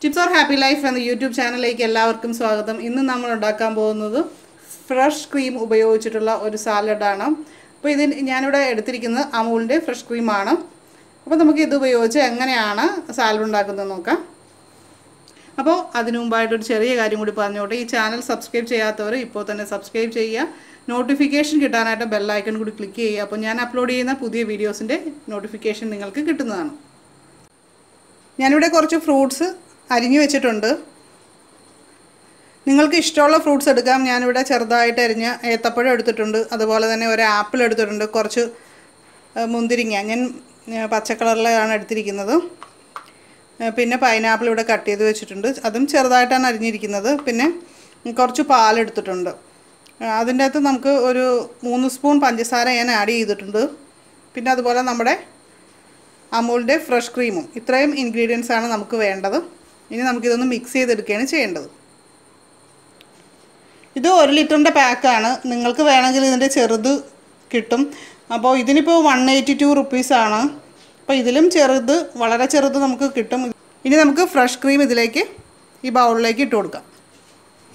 Tips or Happy Life and the YouTube channel like എല്ലാവർക്കും സ്വാഗതം. ഇന്ന് നമ്മൾ ഉണ്ടാക്കാൻ പോകുന്നത് ഫ്രഷ് ക്രീം ഉപയോഗിച്ചിട്ടുള്ള ഒരു സാലഡ് ആണ്. അപ്പോൾ ഇത് ഞാൻ ഇവിടെ എടുത്തിരിക്കുന്നത് അമൂലിന്റെ ഫ്രഷ് ക്രീം ആണ്. അപ്പോൾ നമുക്ക് ഇത് ഉപയോഗിച്ച് എങ്ങനെയാണ് സാലഡ് ഉണ്ടാക്കുന്നത് നോക്കാം. അപ്പോൾ അതിനു മുമ്പായിട്ട് ഒരു ചെറിയ കാര്യം കൂടി പറഞ്ഞോട്ടെ. ഈ ചാനൽ സബ്സ്ക്രൈബ് ചെയ്യാത്തവർ ഇപ്പോൾ തന്നെ സബ്സ്ക്രൈബ് ചെയ്യുക. നോട്ടിഫിക്കേഷൻ കിട്ടാനായിട്ട് ബെൽ ഐക്കൺ കൂടി ക്ലിക്ക് ചെയ്യുക. അപ്പോൾ ഞാൻ അപ്ലോഡ് ചെയ്യുന്ന പുതിയ വീഡിയോസിന്റെ നോട്ടിഫിക്കേഷൻ നിങ്ങൾക്ക് കിട്ടുന്നതാണ്. ഞാനിവിടെ കുറച്ച് ഫ്രൂട്ട്സ് അരിഞ്ഞു വെച്ചിട്ടുണ്ട്. നിങ്ങൾക്ക് ഇഷ്ടമുള്ള ഫ്രൂട്ട്സ് എടുക്കാം. ഞാനിവിടെ ചെറുതായിട്ട് അരിഞ്ഞ ഏത്തപ്പഴം എടുത്തിട്ടുണ്ട്. അതുപോലെ തന്നെ ഒരു ആപ്പിൾ എടുത്തിട്ടുണ്ട്. കുറച്ച് മുന്തിരിങ്ങ ഞാൻ പച്ച കളറിലാണ് എടുത്തിരിക്കുന്നത്. പിന്നെ പൈനാപ്പിൾ ഇവിടെ കട്ട് ചെയ്ത് വെച്ചിട്ടുണ്ട്. അതും ചെറുതായിട്ടാണ് അരിഞ്ഞിരിക്കുന്നത്. പിന്നെ കുറച്ച് പാലെടുത്തിട്ടുണ്ട്. അതിൻ്റെ അകത്ത് നമുക്ക് ഒരു 3 സ്പൂൺ പഞ്ചസാര ഞാൻ ആഡ് ചെയ്തിട്ടുണ്ട്. പിന്നെ അതുപോലെ നമ്മുടെ അമൂലിൻ്റെ ഫ്രഷ് ക്രീമും. ഇത്രയും ഇൻഗ്രീഡിയൻസ് ആണ് നമുക്ക് വേണ്ടത്. ഇനി നമുക്കിതൊന്ന് മിക്സ് ചെയ്തെടുക്കുകയാണ് ചെയ്യേണ്ടത്. ഇത് 1 ലിറ്ററിൻ്റെ പാക്കാണ്. നിങ്ങൾക്ക് വേണമെങ്കിൽ ഇതിൻ്റെ ചെറുത് കിട്ടും. അപ്പോൾ ഇതിനിപ്പോൾ 182 റുപ്പീസാണ്. അപ്പോൾ ഇതിലും ചെറുത്, വളരെ ചെറുത് നമുക്ക് കിട്ടും. ഇനി നമുക്ക് ഫ്രഷ് ക്രീം ഇതിലേക്ക് ഈ ബൗളിലേക്ക് ഇട്ട് കൊടുക്കാം.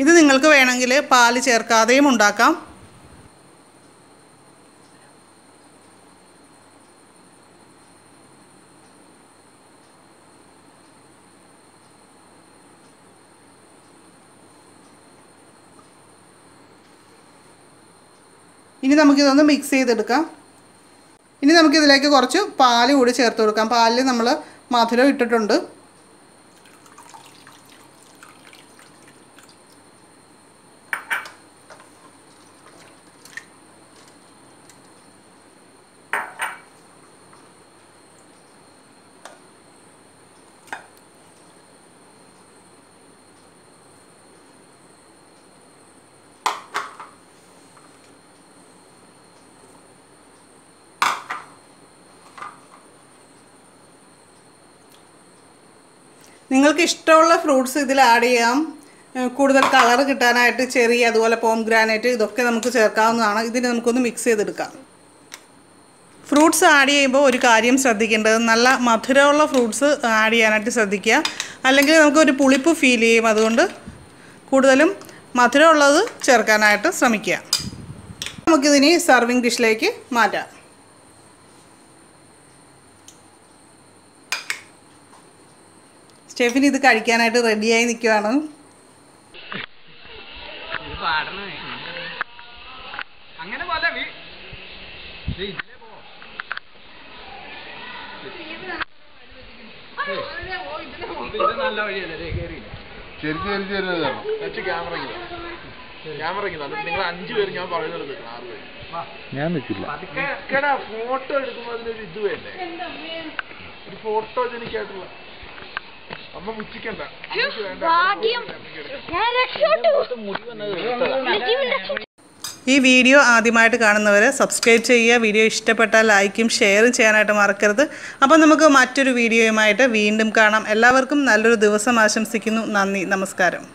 ഇത് നിങ്ങൾക്ക് വേണമെങ്കിൽ പാല് ചേർക്കാതെയും ഉണ്ടാക്കാം. ഇനി നമുക്കിതൊന്ന് മിക്സ് ചെയ്തെടുക്കാം. ഇനി നമുക്കിതിലേക്ക് കുറച്ച് പാല് കൂടി ചേർത്ത് കൊടുക്കാം. പാലിൽ നമ്മൾ മധുരം ഇട്ടിട്ടുണ്ട്. നിങ്ങൾക്ക് ഇഷ്ടമുള്ള ഫ്രൂട്ട്സ് ഇതിൽ ആഡ് ചെയ്യാം. കൂടുതൽ കളർ കിട്ടാനായിട്ട് ചെറി, അതുപോലെ പോംഗ്രാനൈറ്റ്, ഇതൊക്കെ നമുക്ക് ചേർക്കാവുന്നതാണ്. ഇതിന് നമുക്കൊന്ന് മിക്സ് ചെയ്തെടുക്കാം. ഫ്രൂട്ട്സ് ആഡ് ചെയ്യുമ്പോൾ ഒരു കാര്യം ശ്രദ്ധിക്കേണ്ടത്, നല്ല മധുരമുള്ള ഫ്രൂട്ട്സ് ആഡ് ചെയ്യാനായിട്ട് ശ്രദ്ധിക്കുക. അല്ലെങ്കിൽ നമുക്കൊരു പുളിപ്പ് ഫീൽ ചെയ്യും. അതുകൊണ്ട് കൂടുതലും മധുരമുള്ളത് ചേർക്കാനായിട്ട് ശ്രമിക്കുക. നമുക്കിതിനി സർവിങ് ഡിഷിലേക്ക് മാറ്റാം. സ്റ്റെഫിന് ഇത് കഴിക്കാനായിട്ട് റെഡിയായി നിൽക്കുകയാണ്. ഞാൻ നിൽക്കില്ല. ഫോട്ടോ എടുക്കുമ്പോ അതിനൊരു ഇത് വേണ്ടേ, ഒരു ഫോട്ടോജനിക് ആയിട്ടുള്ള. ഈ വീഡിയോ ആദ്യമായിട്ട് കാണുന്നവർ സബ്സ്ക്രൈബ് ചെയ്യുക. വീഡിയോ ഇഷ്ടപ്പെട്ടാൽ ലൈക്കും ഷെയറും ചെയ്യാനായിട്ട് മറക്കരുത്. അപ്പോൾ നമുക്ക് മറ്റൊരു വീഡിയോയുമായിട്ട് വീണ്ടും കാണാം. എല്ലാവർക്കും നല്ലൊരു ദിവസം ആശംസിക്കുന്നു. നന്ദി, നമസ്കാരം.